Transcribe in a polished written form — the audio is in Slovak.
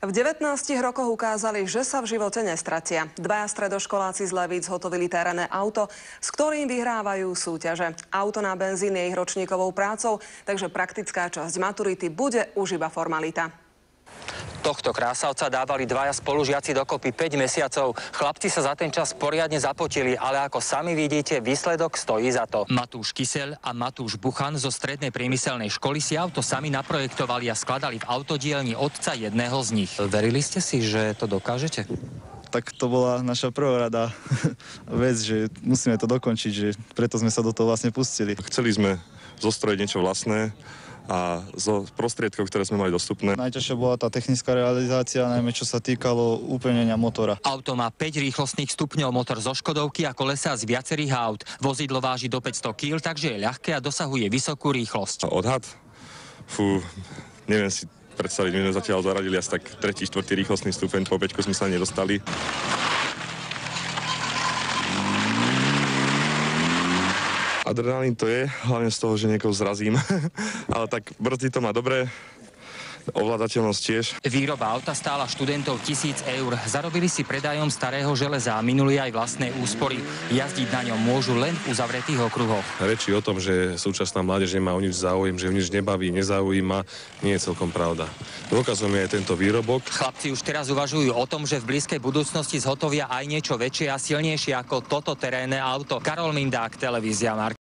V 19 rokoch ukázali, že sa v živote nestratia. Dvaja stredoškoláci z Levíc zhotovili terénne auto, s ktorým vyhrávajú súťaže. Auto na benzín je ich ročníkovou prácou, takže praktická časť maturity bude už iba formalita. Tohto krásavca dávali dvaja spolužiaci dokopy 5 mesiacov. Chlapci sa za ten čas poriadne zapotili, ale ako sami vidíte, výsledok stojí za to. Matúš Kyseľ a Matúš Buchan zo strednej priemyselnej školy si auto sami naprojektovali a skladali v autodielni otca jedného z nich. Verili ste si, že to dokážete? Tak to bola naša prvorada vec, že musíme to dokončiť, že preto sme sa do toho vlastne pustili. Chceli sme zostrojiť niečo vlastné a zo prostriedkov, ktoré sme mali dostupné. Najťažšia bola tá technická realizácia, najmä čo sa týkalo úplnenia motora. Auto má 5 rýchlostných stupňov, motor zo Škodovky a kolesá z viacerých aut. Vozidlo váži do 500 kg, takže je ľahké a dosahuje vysokú rýchlosť. Odhad? Neviem si predstaviť, my sme zatiaľ zaradili asi tak 3., 4. rýchlostný stupeň, po 5 sme sa nedostali. Adrenalín to je, hlavne z toho, že niekoho zrazím, ale tak brzdy to má dobre, ovládateľnosť tiež. Výroba auta stála študentov 1000 eur. Zarobili si predajom starého železa a minuli aj vlastné úspory. Jazdiť na ňom môžu len v uzavretých okruhoch. Reči o tom, že súčasná mládež nemá o nič záujem, že ju nič nebaví, nezaujíma, nie je celkom pravda. Dôkazom je aj tento výrobok. Chlapci už teraz uvažujú o tom, že v blízkej budúcnosti zhotovia aj niečo väčšie a silnejšie ako toto terénne auto. Karol Mindák, televízia Mark.